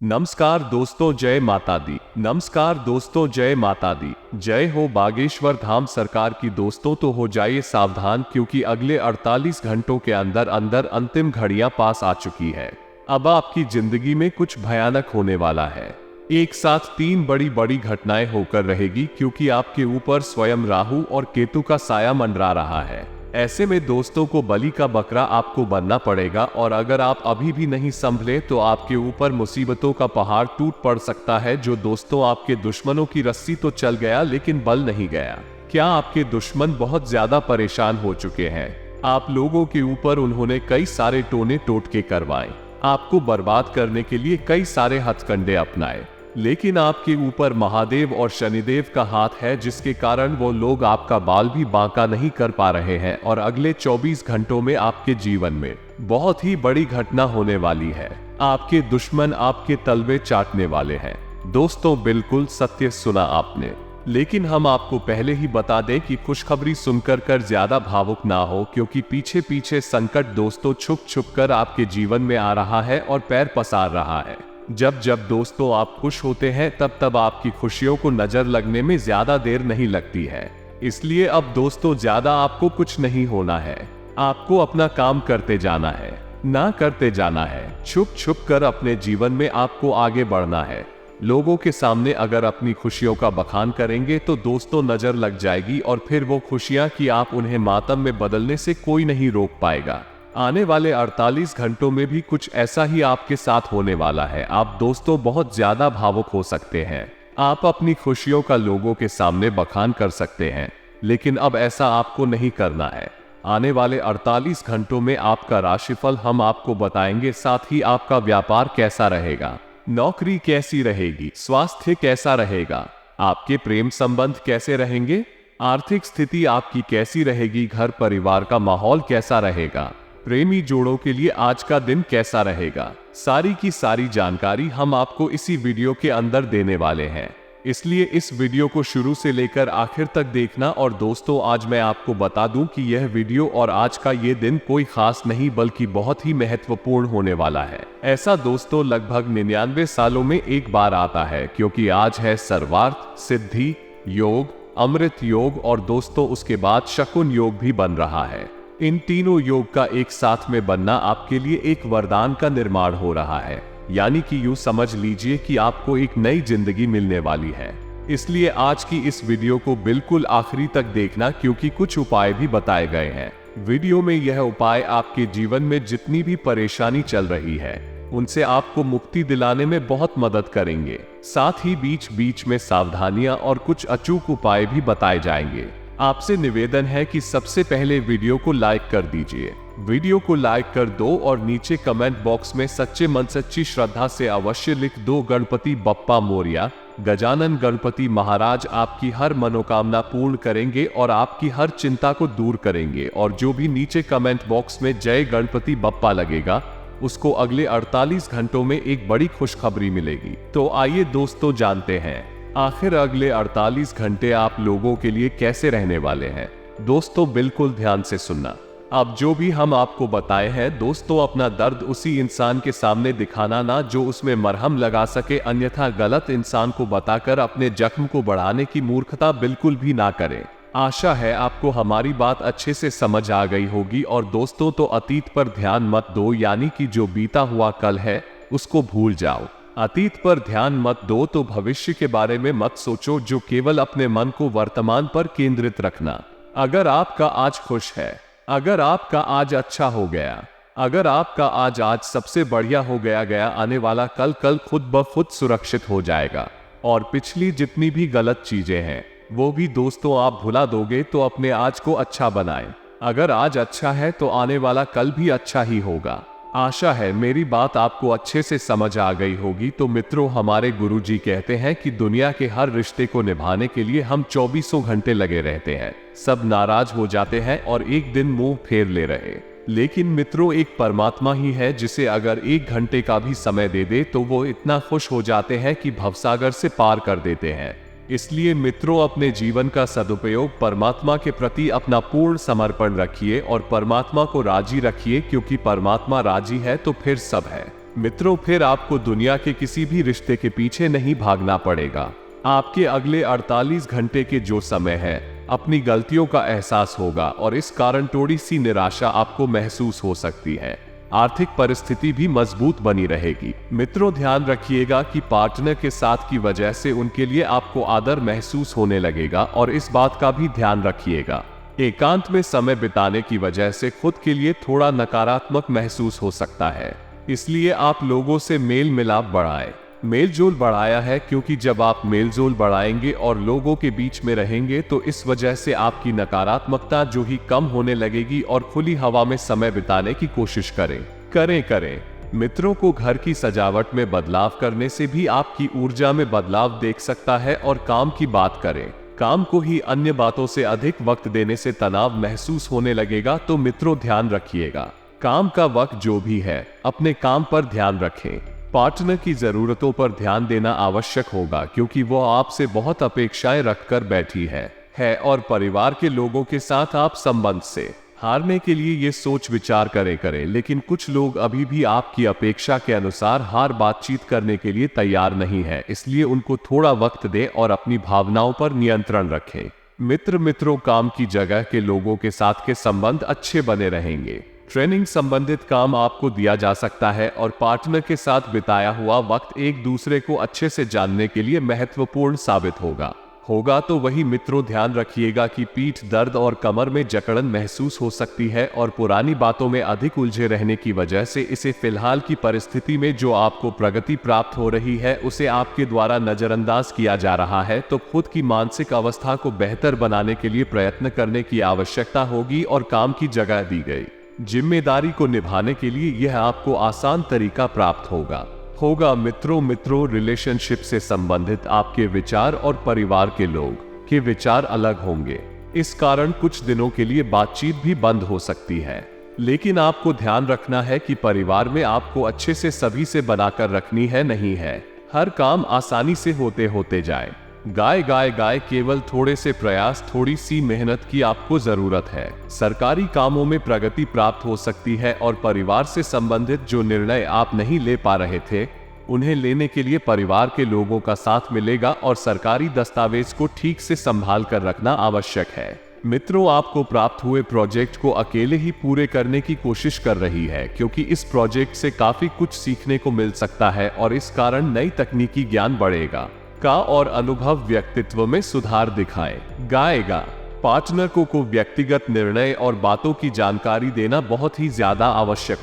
नमस्कार दोस्तों, जय माता दी। नमस्कार दोस्तों, जय माता दी। जय हो बागेश्वर धाम सरकार की। दोस्तों तो हो जाइए सावधान, क्योंकि अगले 48 घंटों के अंदर अंदर अंतिम घड़ियां पास आ चुकी है। अब आपकी जिंदगी में कुछ भयानक होने वाला है। एक साथ 3 बड़ी बड़ी घटनाएं होकर रहेगी, क्योंकि आपके ऊपर स्वयं राहु और केतु का साया मंडरा रहा है। ऐसे में दोस्तों को बलि का बकरा आपको बनना पड़ेगा, और अगर आप अभी भी नहीं संभले तो आपके ऊपर मुसीबतों का पहाड़ टूट पड़ सकता है। जो दोस्तों आपके दुश्मनों की रस्सी तो चल गया, लेकिन बल नहीं गया। क्या आपके दुश्मन बहुत ज्यादा परेशान हो चुके हैं? आप लोगों के ऊपर उन्होंने कई सारे टोने टोटके करवाए, आपको बर्बाद करने के लिए कई सारे हथकंडे अपनाए, लेकिन आपके ऊपर महादेव और शनिदेव का हाथ है, जिसके कारण वो लोग आपका बाल भी बांका नहीं कर पा रहे हैं। और अगले 24 घंटों में आपके जीवन में बहुत ही बड़ी घटना होने वाली है। आपके दुश्मन आपके तलवे चाटने वाले हैं। दोस्तों, बिल्कुल सत्य सुना आपने, लेकिन हम आपको पहले ही बता दें कि खुशखबरी सुनकर ज्यादा भावुक ना हो, क्योंकि पीछे पीछे संकट दोस्तों छुप छुप कर आपके जीवन में आ रहा है और पैर पसार रहा है। जब जब दोस्तों आप खुश होते हैं, तब तब आपकी खुशियों को नजर लगने में ज्यादा देर नहीं लगती है। इसलिए अब दोस्तों ज्यादा आपको कुछ नहीं होना है। आपको अपना काम करते जाना है, ना करते जाना है। छुप छुप कर अपने जीवन में आपको आगे बढ़ना है। लोगों के सामने अगर अपनी खुशियों का बखान करेंगे तो दोस्तों नजर लग जाएगी, और फिर वो खुशियां कि आप उन्हें मातम में बदलने से कोई नहीं रोक पाएगा। आने वाले 48 घंटों में भी कुछ ऐसा ही आपके साथ होने वाला है। आप दोस्तों बहुत ज्यादा भावुक हो सकते हैं। आप अपनी खुशियों का लोगों के सामने बखान कर सकते हैं, लेकिन अब ऐसा आपको नहीं करना है। आने वाले 48 घंटों में आपका राशिफल हम आपको बताएंगे, साथ ही आपका व्यापार कैसा रहेगा, नौकरी कैसी रहेगी, स्वास्थ्य कैसा रहेगा, आपके प्रेम संबंध कैसे रहेंगे, आर्थिक स्थिति आपकी कैसी रहेगी, घर परिवार का माहौल कैसा रहेगा, प्रेमी जोड़ों के लिए आज का दिन कैसा रहेगा। सारी की सारी जानकारी हम आपको इसी वीडियो के अंदर देने वाले हैं, इसलिए इस वीडियो को शुरू से लेकर आखिर तक देखना। और दोस्तों, आज मैं आपको बता दूं कि यह वीडियो और आज का ये दिन कोई खास नहीं, बल्कि बहुत ही महत्वपूर्ण होने वाला है। ऐसा दोस्तों लगभग 99 सालों में एक बार आता है, क्योंकि आज है सर्वार्थ सिद्धि योग, अमृत योग, और दोस्तों उसके बाद शकुन योग भी बन रहा है। इन तीनों योग का एक साथ में बनना आपके लिए एक वरदान का निर्माण हो रहा है, यानी कि यूं समझ लीजिए कि आपको एक नई जिंदगी मिलने वाली है। इसलिए आज की इस वीडियो को बिल्कुल आखिरी तक देखना, क्योंकि कुछ उपाय भी बताए गए हैं वीडियो में। यह उपाय आपके जीवन में जितनी भी परेशानी चल रही है, उनसे आपको मुक्ति दिलाने में बहुत मदद करेंगे। साथ ही बीच बीच में सावधानियां और कुछ अचूक उपाय भी बताए जाएंगे। आपसे निवेदन है कि सबसे पहले वीडियो को लाइक कर दीजिए। वीडियो को लाइक कर दो और नीचे कमेंट बॉक्स में सच्चे मन सच्ची श्रद्धा से अवश्य लिख दो, गणपति बप्पा मोरया। गजानन गणपति महाराज आपकी हर मनोकामना पूर्ण करेंगे और आपकी हर चिंता को दूर करेंगे। और जो भी नीचे कमेंट बॉक्स में जय गणपति बप्पा लगेगा, उसको अगले 48 घंटों में एक बड़ी खुशखबरी मिलेगी। तो आइए दोस्तों जानते हैं आखिर अगले 48 घंटे आप लोगों के लिए कैसे रहने वाले हैं। दोस्तों बिल्कुल ध्यान से सुनना। अब जो भी हम आपको बताए हैं दोस्तों, अपना दर्द उसी इंसान के सामने दिखाना ना जो उसमें मरहम लगा सके, अन्यथा गलत इंसान को बताकर अपने जख्म को बढ़ाने की मूर्खता बिल्कुल भी ना करें। आशा है आपको हमारी बात अच्छे से समझ आ गई होगी। और दोस्तों तो अतीत पर ध्यान मत दो, यानी कि जो बीता हुआ कल है उसको भूल जाओ। अतीत पर ध्यान मत दो तो भविष्य के बारे में मत सोचो, जो केवल अपने मन को वर्तमान पर केंद्रित रखना। अगर आपका आज खुश है, अगर आपका आज अच्छा हो गया, अगर आपका आज सबसे बढ़िया हो गया, आने वाला कल खुद ब खुद सुरक्षित हो जाएगा। और पिछली जितनी भी गलत चीजें हैं वो भी दोस्तों आप भुला दोगे, तो अपने आज को अच्छा बनाएं। अगर आज अच्छा है तो आने वाला कल भी अच्छा ही होगा। आशा है मेरी बात आपको अच्छे से समझ आ गई होगी। तो मित्रों, हमारे गुरुजी कहते हैं कि दुनिया के हर रिश्ते को निभाने के लिए हम 24 घंटे लगे रहते हैं। सब नाराज हो जाते हैं और एक दिन मुंह फेर ले रहे, लेकिन मित्रों एक परमात्मा ही है जिसे अगर 1 घंटे का भी समय दे दे तो वो इतना खुश हो जाते हैं कि भवसागर से पार कर देते हैं। इसलिए मित्रों, अपने जीवन का सदुपयोग परमात्मा के प्रति अपना पूर्ण समर्पण रखिए और परमात्मा को राजी रखिए, क्योंकि परमात्मा राजी है तो फिर सब है। मित्रों, फिर आपको दुनिया के किसी भी रिश्ते के पीछे नहीं भागना पड़ेगा। आपके अगले 48 घंटे के जो समय है, अपनी गलतियों का एहसास होगा और इस कारण थोड़ी सी निराशा आपको महसूस हो सकती है। आर्थिक परिस्थिति भी मजबूत बनी रहेगी। मित्रों, ध्यान रखिएगा कि पार्टनर के साथ की वजह से उनके लिए आपको आदर महसूस होने लगेगा और इस बात का भी ध्यान रखिएगा। एकांत में समय बिताने की वजह से खुद के लिए थोड़ा नकारात्मक महसूस हो सकता है, इसलिए आप लोगों से मेल मिलाप बढ़ाएं। मेल जोल बढ़ाया है क्योंकि जब आप मेल जोल बढ़ाएंगे और लोगों के बीच में रहेंगे तो इस वजह से आपकी नकारात्मकता जो ही कम होने लगेगी और खुली हवा में समय बिताने की कोशिश करें। मित्रों को घर की सजावट में बदलाव करने से भी आपकी ऊर्जा में बदलाव देख सकता है और काम की बात करें। काम को ही अन्य बातों से अधिक वक्त देने से तनाव महसूस होने लगेगा, तो मित्रों ध्यान रखिएगा। काम का वक्त जो भी है, अपने काम पर ध्यान रखें। पार्टनर की जरूरतों पर ध्यान देना आवश्यक होगा क्योंकि वो आपसे बहुत अपेक्षाएं रखकर बैठी है और परिवार के लोगों के साथ आप संबंध से हारने के लिए ये सोच विचार करें। लेकिन कुछ लोग अभी भी आपकी अपेक्षा के अनुसार हार बातचीत करने के लिए तैयार नहीं है, इसलिए उनको थोड़ा वक्त दें और अपनी भावनाओं पर नियंत्रण रखें। मित्रों, काम की जगह के लोगों के साथ के संबंध अच्छे बने रहेंगे। ट्रेनिंग संबंधित काम आपको दिया जा सकता है और पार्टनर के साथ बिताया हुआ वक्त एक दूसरे को अच्छे से जानने के लिए महत्वपूर्ण साबित होगा तो वही मित्रों, ध्यान रखिएगा कि पीठ दर्द और कमर में जकड़न महसूस हो सकती है और पुरानी बातों में अधिक उलझे रहने की वजह से इसे फिलहाल की परिस्थिति में जो आपको प्रगति प्राप्त हो रही है उसे आपके द्वारा नजरअंदाज किया जा रहा है। तो खुद की मानसिक अवस्था को बेहतर बनाने के लिए प्रयत्न करने की आवश्यकता होगी और काम की जगह दी गई जिम्मेदारी को निभाने के लिए यह आपको आसान तरीका प्राप्त होगा। मित्रों, रिलेशनशिप से संबंधित आपके विचार और परिवार के लोग के विचार अलग होंगे। इस कारण कुछ दिनों के लिए बातचीत भी बंद हो सकती है, लेकिन आपको ध्यान रखना है कि परिवार में आपको अच्छे से सभी से बनाकर रखनी है, नहीं है हर काम आसानी से होते जाए। गाय केवल थोड़े से प्रयास, थोड़ी सी मेहनत की आपको जरूरत है। सरकारी कामों में प्रगति प्राप्त हो सकती है और परिवार से संबंधित जो निर्णय आप नहीं ले पा रहे थे उन्हें लेने के लिए परिवार के लोगों का साथ मिलेगा और सरकारी दस्तावेज को ठीक से संभाल कर रखना आवश्यक है। मित्रों, आपको प्राप्त हुए प्रोजेक्ट को अकेले ही पूरे करने की कोशिश कर रही है क्योंकि इस प्रोजेक्ट से काफी कुछ सीखने को मिल सकता है और इस कारण नई तकनीकी ज्ञान बढ़ेगा और अनुभव व्यक्तित्व में सुधार दिखाएगा। पार्टनर को व्यक्तिगत निर्णय और बातों की जानकारी देना बहुत ही ज्यादा आवश्यक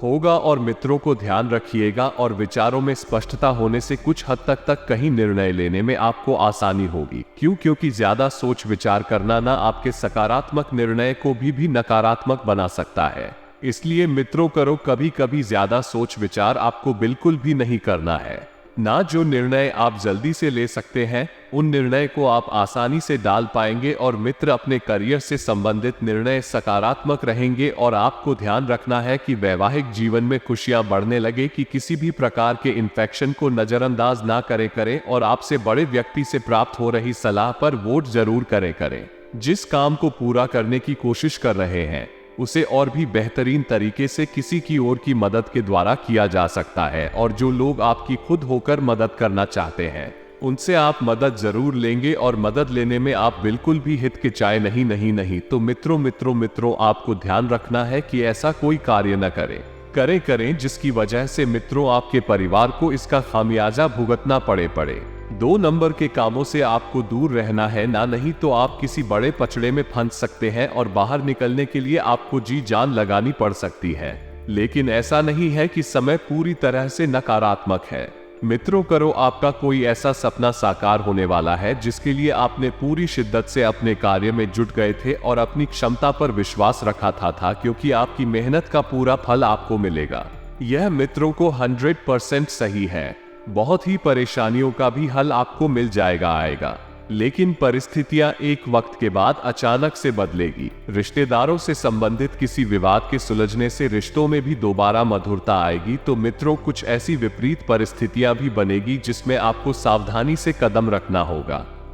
होगा और मित्रों को ध्यान रखिएगा और विचारों में स्पष्टता होने से कुछ हद तक कहीं निर्णय लेने में आपको आसानी होगी। क्योंकि ज्यादा सोच विचार करना ना आपके सकारात्मक निर्णय को भी नकारात्मक बना सकता है। इसलिए मित्रों, कभी ज्यादा सोच विचार आपको बिल्कुल भी नहीं करना है। ना जो निर्णय आप जल्दी से ले सकते हैं उन निर्णय को आप आसानी से डाल पाएंगे और मित्र, अपने करियर से संबंधित निर्णय सकारात्मक रहेंगे और आपको ध्यान रखना है कि वैवाहिक जीवन में खुशियां बढ़ने लगे कि किसी भी प्रकार के इन्फेक्शन को नजरअंदाज ना करें और आपसे बड़े व्यक्ति से प्राप्त हो रही सलाह पर वोट जरूर करें। जिस काम को पूरा करने की कोशिश कर रहे हैं उसे और भी बेहतरीन तरीके से किसी की ओर की मदद के द्वारा किया जा सकता है और जो लोग आपकी खुद होकर मदद करना चाहते हैं उनसे आप मदद जरूर लेंगे और मदद लेने में आप बिल्कुल भी हिचकिचाए नहीं। तो मित्रों, आपको ध्यान रखना है कि ऐसा कोई कार्य न करें जिसकी वजह से मित्रों आपके परिवार को इसका खामियाजा भुगतना पड़े। 2 नंबर के कामों से आपको दूर रहना है, ना नहीं तो आप किसी बड़े पचड़े में फंस सकते हैं और बाहर निकलने के लिए आपको जी जान लगानी पड़ सकती है। लेकिन ऐसा नहीं है कि समय पूरी तरह से नकारात्मक है। मित्रों, आपका कोई ऐसा सपना साकार होने वाला है जिसके लिए आपने पूरी शिद्दत से अपने कार्य में जुट गए थे और अपनी क्षमता पर विश्वास रखा था क्योंकि आपकी मेहनत का पूरा फल आपको मिलेगा। यह मित्रों को 100% सही है। बहुत ही परेशानियों का भी हल आपको मिल जाएगा, लेकिन परिस्थितियां एक वक्त के बाद अचानक से बदलेगी। रिश्तेदारों से संबंधित किसी विवाद के सुलझने से रिश्तों में भी दोबारा मधुरता आएगी। तो मित्रों, कुछ ऐसी विपरीत परिस्थितियां भी बनेगी जिसमें आपको सावधानी से कदम रखना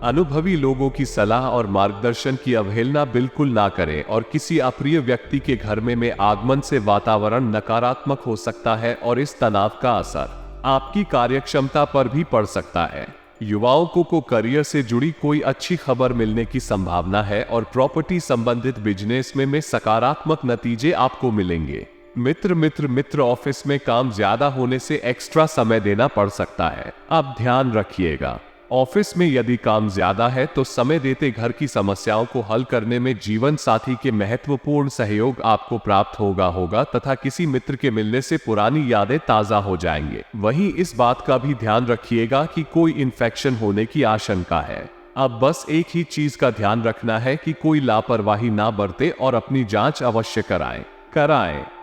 अनुभवी लोगों की सलाह और मार्गदर्शन की अवहेलना बिल्कुल ना करें और किसी अप्रिय व्यक्ति के घर में आगमन से वातावरण नकारात्मक हो सकता है और इस तनाव का असर आपकी कार्यक्षमता पर भी पड़ सकता है। युवाओं को करियर से जुड़ी कोई अच्छी खबर मिलने की संभावना है और प्रॉपर्टी संबंधित बिजनेस में सकारात्मक नतीजे आपको मिलेंगे। मित्र ऑफिस में काम ज्यादा होने से एक्स्ट्रा समय देना पड़ सकता है, आप ध्यान रखिएगा। ऑफिस में यदि काम ज्यादा है तो समय देते घर की समस्याओं को हल करने में जीवन साथी के महत्वपूर्ण सहयोग आपको प्राप्त होगा तथा किसी मित्र के मिलने से पुरानी यादें ताजा हो जाएंगे। वहीं इस बात का भी ध्यान रखिएगा कि कोई इन्फेक्शन होने की आशंका है। अब बस एक ही चीज का ध्यान रखना है कि कोई लापरवाही ना बरते और अपनी जांच अवश्य कराएं।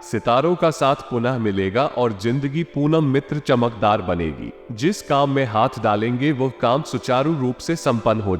सितारों का साथ पुनः मिलेगा और जिंदगी पूनम मित्र चमकदार बनेगी। जिस काम में हाथ डालेंगे वह काम सुचारू रूप से संपन्न हो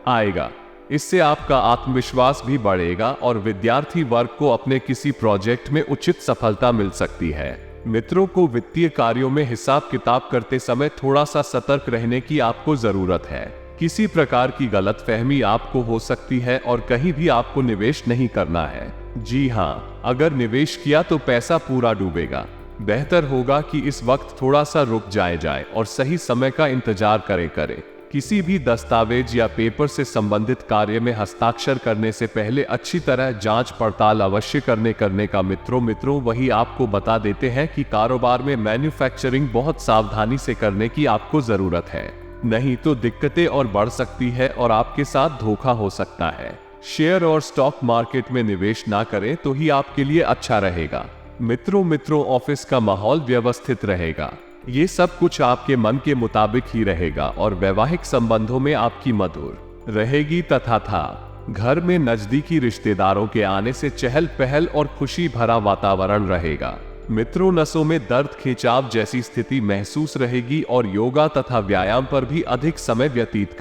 आएगा। इससे आपका आत्मविश्वास भी बढ़ेगा और विद्यार्थी वर्ग को अपने किसी प्रोजेक्ट में उचित सफलता मिल सकती है। मित्रों को वित्तीय कार्यों में हिसाब किताब करते समय थोड़ा सा सतर्क रहने की आपको जरूरत है। किसी प्रकार की गलतफहमी आपको हो सकती है और कहीं भी आपको निवेश नहीं करना है। जी हाँ, अगर निवेश किया तो पैसा पूरा डूबेगा। बेहतर होगा कि इस वक्त थोड़ा सा रुक जाए और सही समय का इंतजार करें। किसी भी दस्तावेज या पेपर से संबंधित कार्य में हस्ताक्षर करने से पहले अच्छी तरह जांच पड़ताल अवश्य करने का मित्रों वही आपको बता देते हैं कि कारोबार में मैन्युफैक्चरिंग बहुत सावधानी से करने की आपको जरूरत है, नहीं तो दिक्कतें और बढ़ सकती है और आपके साथ धोखा हो सकता है। शेयर और स्टॉक मार्केट में निवेश ना करें तो ही आपके लिए अच्छा रहेगा। मित्रों ऑफिस का माहौल व्यवस्थित रहेगा। ये सब कुछ आपके मन के मुताबिक ही रहेगा और वैवाहिक संबंधों में आपकी मधुर रहेगी तथा घर में नजदीकी रिश्तेदारों के आने से चहल पहल और खुशी भरा वातावरण रहेगा। मित्रों, नसों में दर्द खिंचाव जैसी स्थिति महसूस रहेगी और योगा तथा व्यायाम पर भी अधिक समय व्यतीत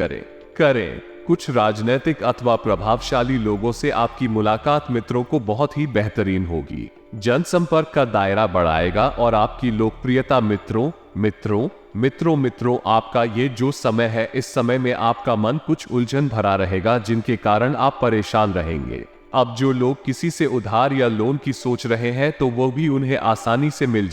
करें। कुछ राजनीतिक अथवा प्रभावशाली लोगों से आपकी मुलाकात मित्रों को बहुत ही बेहतरीन होगी। जनसंपर्क का दायरा बढ़ाएगा और आपकी लोकप्रियता मित्रों आपका ये जो समय है, इस समय में आपका मन कुछ उलझन भरा रहेगा जिनके कारण आप परेशान रहेंगे। अब जो लोग किसी से उधार या लोन की सोच रहे हैं तो वो भी उन्हें आसानी से मिल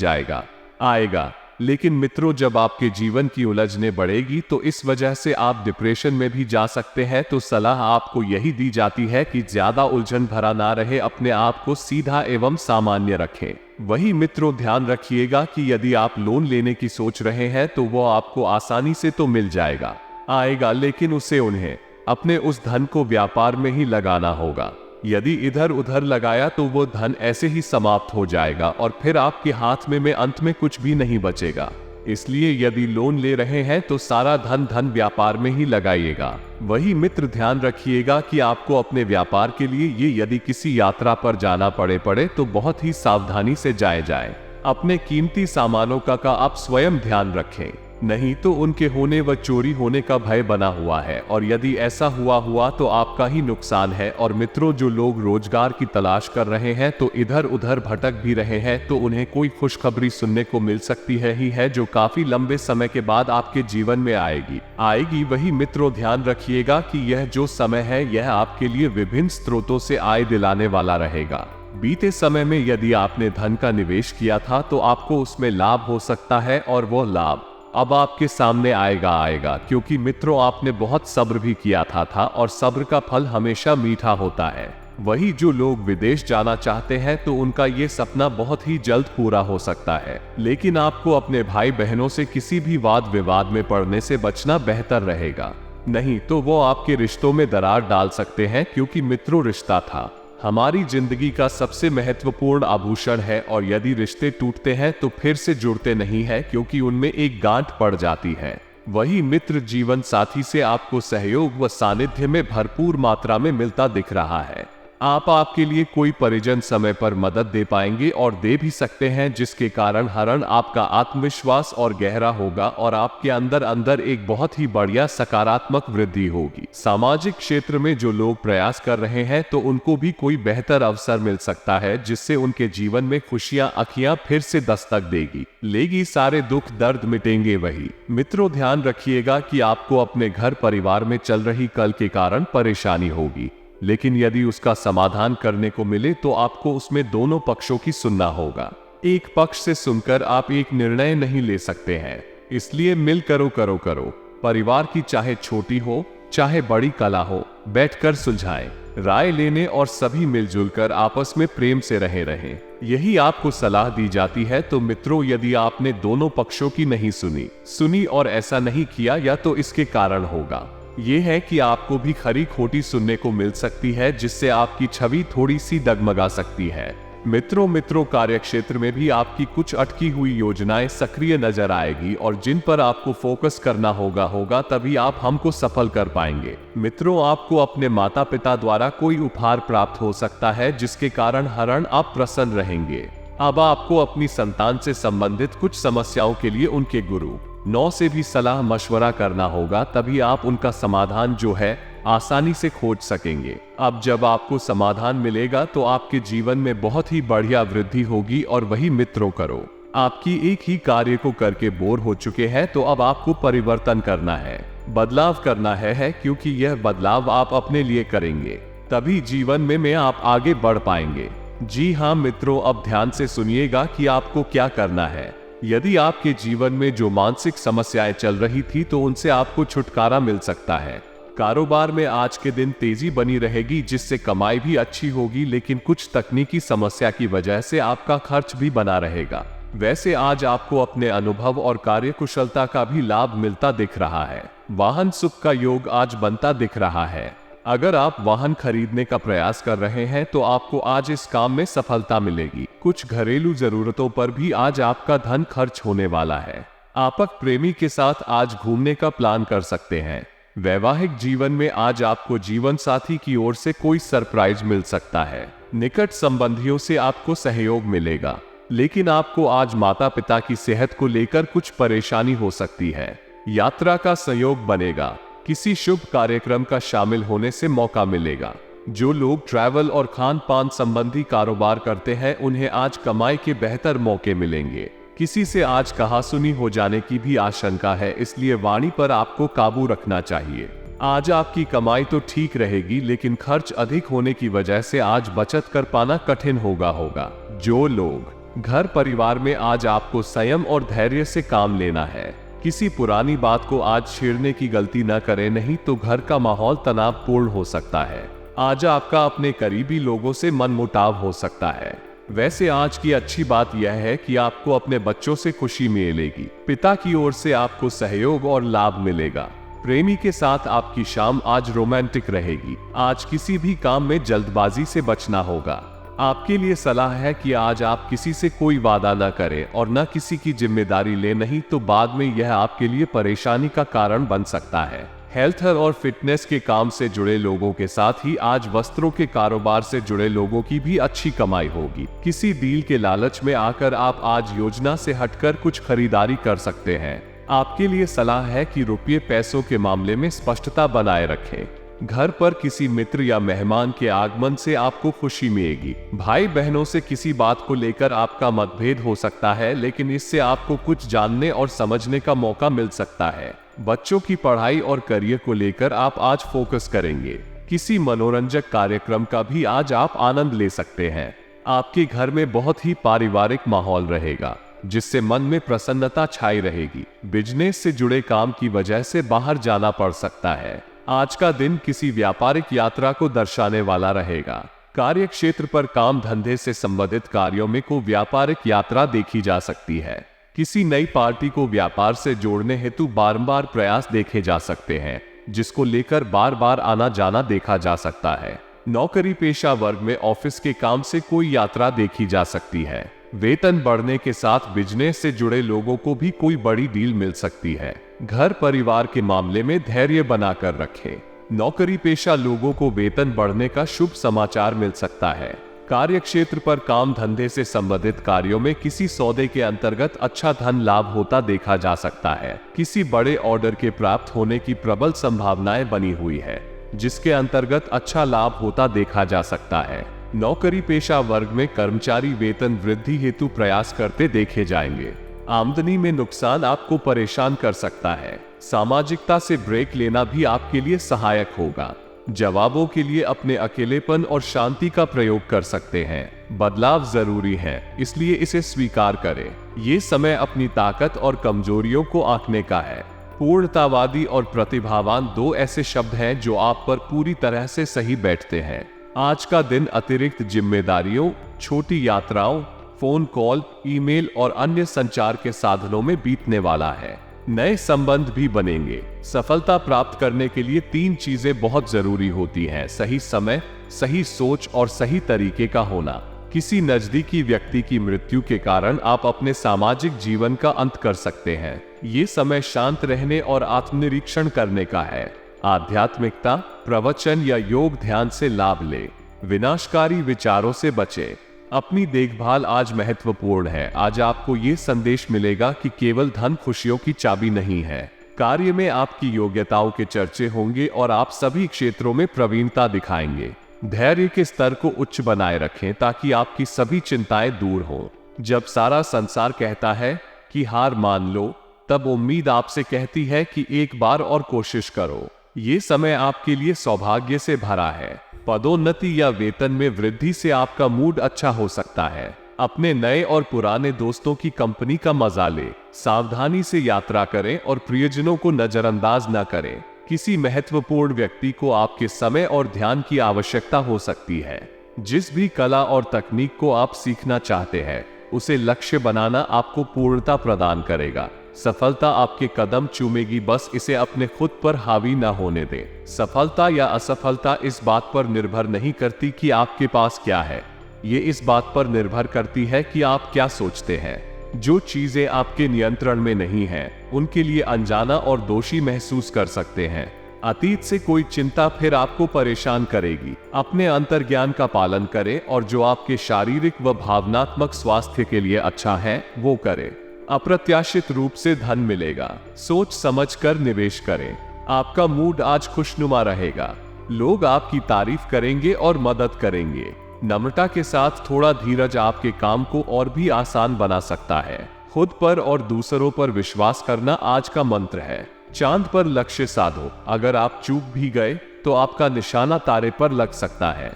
आएगा। लेकिन मित्रों, जब आपके जीवन की उलझने बढ़ेगी तो इस वजह से आप डिप्रेशन में भी जा सकते हैं। तो सलाह आपको यही दी जाती है कि ज्यादा उलझन भरा ना रहे, अपने आप को सीधा एवं सामान्य रखें। वही मित्रों, ध्यान रखिएगा कि यदि आप लोन लेने की सोच रहे हैं तो वो आपको आसानी से तो मिल आएगा, लेकिन उन्हें अपने उस धन को व्यापार में ही लगाना होगा। यदि इधर उधर लगाया तो वो धन ऐसे ही समाप्त हो जाएगा और फिर आपके हाथ में अंत में कुछ भी नहीं बचेगा। इसलिए यदि लोन ले रहे हैं तो सारा धन व्यापार में ही लगाइएगा। वही मित्र, ध्यान रखिएगा कि आपको अपने व्यापार के लिए यदि किसी यात्रा पर जाना पड़े तो बहुत ही सावधानी से जाए। अपने कीमती सामानों का आप स्वयं ध्यान रखें, नहीं तो उनके होने व चोरी होने का भय बना हुआ है और यदि ऐसा हुआ तो आपका ही नुकसान है। और मित्रों, जो लोग रोजगार की तलाश कर रहे हैं तो इधर उधर भटक भी रहे हैं तो उन्हें कोई खुशखबरी सुनने को मिल सकती है जो काफी लंबे समय के बाद आपके जीवन में आएगी। वही मित्रों, ध्यान रखिएगा कि यह जो समय है यह आपके लिए विभिन्न स्रोतों से आय दिलाने वाला रहेगा। बीते समय में यदि आपने धन का निवेश किया था तो आपको उसमें लाभ हो सकता है और वो लाभ अब आपके सामने आएगा, क्योंकि मित्रों, आपने बहुत सब्र भी किया था और सब्र का फल हमेशा मीठा होता है। वही जो लोग विदेश जाना चाहते हैं तो उनका ये सपना बहुत ही जल्द पूरा हो सकता है, लेकिन आपको अपने भाई बहनों से किसी भी वाद विवाद में पड़ने से बचना बेहतर रहेगा, नहीं तो वो आपके रिश्तों में दरार डाल सकते हैं। क्योंकि मित्रों, रिश्ता हमारी जिंदगी का सबसे महत्वपूर्ण आभूषण है और यदि रिश्ते टूटते हैं तो फिर से जुड़ते नहीं है, क्योंकि उनमें एक गांठ पड़ जाती है। वही मित्र, जीवन साथी से आपको सहयोग व सानिध्य में भरपूर मात्रा में मिलता दिख रहा है। आप आपके लिए कोई परिजन समय पर मदद दे पाएंगे और दे भी सकते हैं, जिसके कारण हरण आपका आत्मविश्वास और गहरा होगा और आपके अंदर अंदर एक बहुत ही बढ़िया सकारात्मक वृद्धि होगी। सामाजिक क्षेत्र में जो लोग प्रयास कर रहे हैं तो उनको भी कोई बेहतर अवसर मिल सकता है, जिससे उनके जीवन में खुशियां अखियां फिर से दस्तक लेगी। सारे दुख दर्द मिटेंगे वही। मित्रों, ध्यान रखिएगा कि आपको अपने घर परिवार में चल रही कल के कारण परेशानी होगी, लेकिन यदि उसका समाधान करने को मिले तो आपको उसमें दोनों पक्षों की सुनना होगा। एक पक्ष से सुनकर आप एक निर्णय नहीं ले सकते हैं, इसलिए मिल करो। परिवार की चाहे छोटी हो चाहे बड़ी कला हो, बैठकर सुलझाएं, राय लेने और सभी मिलजुल कर आपस में प्रेम से रहें। यही आपको सलाह दी जाती है। तो मित्रों, यदि आपने दोनों पक्षों की नहीं सुनी और ऐसा नहीं किया, या तो इसके कारण होगा ये है कि आपको भी खरी खोटी सुनने को मिल सकती है, जिससे आपकी छवि थोड़ी सी डगमगा सकती है। मित्रों, कार्यक्षेत्र में भी आपकी कुछ अटकी हुई योजनाएं सक्रिय नजर आएगी और जिन पर आपको फोकस करना होगा, तभी आप हमको सफल कर पाएंगे। मित्रों, आपको अपने माता पिता द्वारा कोई उपहार प्राप्त हो सकता है, जिसके कारण हरण आप प्रसन्न रहेंगे। अब आपको अपनी संतान से संबंधित कुछ समस्याओं के लिए उनके गुरु 9 से भी सलाह मशवरा करना होगा, तभी आप उनका समाधान जो है आसानी से खोज सकेंगे। अब जब आपको समाधान मिलेगा तो आपके जीवन में बहुत ही बढ़िया वृद्धि होगी। और वही मित्रों, करो आपकी एक ही कार्य को करके बोर हो चुके हैं, तो अब आपको परिवर्तन करना है, बदलाव करना है, क्योंकि यह बदलाव आप अपने लिए करेंगे, तभी जीवन में आप आगे बढ़ पाएंगे। जी हाँ मित्रों, अब ध्यान से सुनिएगा कि आपको क्या करना है। यदि आपके जीवन में जो मानसिक समस्याएं चल रही थी तो उनसे आपको छुटकारा मिल सकता है। कारोबार में आज के दिन तेजी बनी रहेगी, जिससे कमाई भी अच्छी होगी, लेकिन कुछ तकनीकी समस्या की वजह से आपका खर्च भी बना रहेगा। वैसे आज आपको अपने अनुभव और कार्यकुशलता का भी लाभ मिलता दिख रहा है। वाहन सुख का योग आज बनता दिख रहा है। अगर आप वाहन खरीदने का प्रयास कर रहे हैं तो आपको आज इस काम में सफलता मिलेगी। कुछ घरेलू जरूरतों पर भी आज आपका धन खर्च होने वाला है। आपक प्रेमी के साथ आज घूमने का प्लान कर सकते हैं। वैवाहिक जीवन में आज आपको जीवन साथी की ओर से कोई सरप्राइज मिल सकता है। निकट संबंधियों से आपको सहयोग मिलेगा, लेकिन आपको आज माता पिता की सेहत को लेकर कुछ परेशानी हो सकती है। यात्रा का संयोग बनेगा, किसी शुभ कार्यक्रम का शामिल होने से मौका मिलेगा। जो लोग ट्रैवल और खान पान संबंधी कारोबार करते हैं उन्हें आज कमाई के बेहतर मौके मिलेंगे। किसी से आज कहासुनी हो जाने की भी आशंका है, इसलिए वाणी पर आपको काबू रखना चाहिए। आज आपकी कमाई तो ठीक रहेगी, लेकिन खर्च अधिक होने की वजह से आज बचत कर पाना कठिन होगा। जो लोग घर परिवार में आज आपको संयम और धैर्य से काम लेना है। किसी पुरानी बात को आज छेड़ने की गलती न करें, नहीं तो घर का माहौल तनावपूर्ण हो सकता है। आज आपका अपने करीबी लोगों से मनमुटाव हो सकता है। वैसे आज की अच्छी बात यह है कि आपको अपने बच्चों से खुशी मिलेगी। पिता की ओर से आपको सहयोग और लाभ मिलेगा। प्रेमी के साथ आपकी शाम आज रोमांटिक रहेगी। आज किसी भी काम में जल्दबाजी से बचना होगा। आपके लिए सलाह है कि आज आप किसी से कोई वादा न करें और न किसी की जिम्मेदारी ले, नहीं तो बाद में यह आपके लिए परेशानी का कारण बन सकता है। हेल्थ और फिटनेस के काम से जुड़े लोगों के साथ ही आज वस्त्रों के कारोबार से जुड़े लोगों की भी अच्छी कमाई होगी। किसी डील के लालच में आकर आप आज योजना से हटकर कुछ खरीदारी कर सकते हैं। आपके लिए सलाह है कि रुपये पैसों के मामले में स्पष्टता बनाए रखें। घर पर किसी मित्र या मेहमान के आगमन से आपको खुशी मिलेगी। भाई बहनों से किसी बात को लेकर आपका मतभेद हो सकता है, लेकिन इससे आपको कुछ जानने और समझने का मौका मिल सकता है। बच्चों की पढ़ाई और करियर को लेकर आप आज फोकस करेंगे। किसी मनोरंजक कार्यक्रम का भी आज आप आनंद ले सकते हैं। आपके घर में बहुत ही पारिवारिक माहौल रहेगा, जिससे मन में प्रसन्नता छाई रहेगी। बिजनेस से जुड़े काम की वजह से बाहर जाना पड़ सकता है। आज का दिन किसी व्यापारिक यात्रा को दर्शाने वाला रहेगा। कार्य क्षेत्र पर काम धंधे से संबंधित कार्यों में को व्यापारिक यात्रा देखी जा सकती है। किसी नई पार्टी को व्यापार से जोड़ने हेतु बारंबार प्रयास देखे जा सकते हैं, जिसको लेकर बार बार आना जाना देखा जा सकता है। नौकरी पेशा वर्ग में ऑफिस के काम से कोई यात्रा देखी जा सकती है। वेतन बढ़ने के साथ बिजनेस से जुड़े लोगों को भी कोई बड़ी डील मिल सकती है। घर परिवार के मामले में धैर्य बनाकर रखें। नौकरी पेशा लोगों को वेतन बढ़ने का शुभ समाचार मिल सकता है। कार्य क्षेत्र पर काम धंधे से संबंधित कार्यों में किसी सौदे के अंतर्गत अच्छा धन लाभ होता देखा जा सकता है। किसी बड़े ऑर्डर के प्राप्त होने की प्रबल संभावनाएं बनी हुई है, जिसके अंतर्गत अच्छा लाभ होता देखा जा सकता है। नौकरी पेशा वर्ग में कर्मचारी वेतन वृद्धि हेतु प्रयास करते देखे जाएंगे। आमदनी में नुकसान आपको परेशान कर सकता है। सामाजिकता से ब्रेक लेना भी आपके लिए सहायक होगा। जवाबों के लिए अपने अकेलेपन और शांति का प्रयोग कर सकते हैं। बदलाव जरूरी है, इसलिए इसे स्वीकार करें। ये समय अपनी ताकत और कमजोरियों को आंकने का है। पूर्णतावादी और प्रतिभावान दो ऐसे शब्द हैं जो आप पर पूरी तरह से सही बैठते हैं। आज का दिन अतिरिक्त जिम्मेदारियों, छोटी यात्राओं, फोन कॉल, ईमेल और अन्य संचार के साधनों में बीतने वाला है। नए संबंध भी बनेंगे। सफलता प्राप्त करने के लिए 3 चीजें बहुत जरूरी होती हैं: सही समय, सही सोच और सही तरीके का होना। किसी नजदीकी व्यक्ति की मृत्यु के कारण आप अपने सामाजिक जीवन का अंत कर सकते हैं। ये समय शांत रहने और आत्मनिरीक्षण करने का है। आध्यात्मिकता, प्रवचन या योग ध्यान से लाभ ले। विनाशकारी विचारों से बचे। अपनी देखभाल आज महत्वपूर्ण है। आज आपको ये संदेश मिलेगा कि केवल धन खुशियों की चाबी नहीं है। कार्य में आपकी योग्यताओं के चर्चे होंगे और आप सभी क्षेत्रों में प्रवीणता दिखाएंगे। धैर्य के स्तर को उच्च बनाए रखें ताकि आपकी सभी चिंताएं दूर हों। जब सारा संसार कहता है कि हार मान लो, तब उम्मीद आपसे कहती है कि एक बार और कोशिश करो। ये समय आपके लिए सौभाग्य से भरा है। पदोन्नति या वेतन में वृद्धि से आपका मूड अच्छा हो सकता है। अपने नए और पुराने दोस्तों की कंपनी का मजा ले। सावधानी से यात्रा करें और प्रियजनों को नजरअंदाज न करें। किसी महत्वपूर्ण व्यक्ति को आपके समय और ध्यान की आवश्यकता हो सकती है। जिस भी कला और तकनीक को आप सीखना चाहते हैं, उसे लक्ष्य बनाना आपको पूर्णता प्रदान करेगा। सफलता आपके कदम चूमेगी, बस इसे अपने खुद पर हावी न होने दें। सफलता या असफलता इस बात पर निर्भर नहीं करती कि आपके पास क्या है, ये इस बात पर निर्भर करती है कि आप क्या सोचते हैं। जो चीजें आपके नियंत्रण में नहीं हैं, उनके लिए अनजाना और दोषी महसूस कर सकते हैं। अतीत से कोई चिंता फिर आपको परेशान करेगी। अपने अंतर्ज्ञान का पालन करें और जो आपके शारीरिक व भावनात्मक स्वास्थ्य के लिए अच्छा है, वो करें। अप्रत्याशित रूप से धन मिलेगा। सोच समझकर निवेश करें। आपका मूड आज खुशनुमा रहेगा। लोग आपकी तारीफ करेंगे और मदद करेंगे। नम्रता के साथ थोड़ा धीरज आपके काम को और भी आसान बना सकता है। खुद पर और दूसरों पर विश्वास करना आज का मंत्र है। चांद पर लक्ष्य साधो। अगर आप चूक भी गए तो आपका निशाना तारे पर लग सकता है।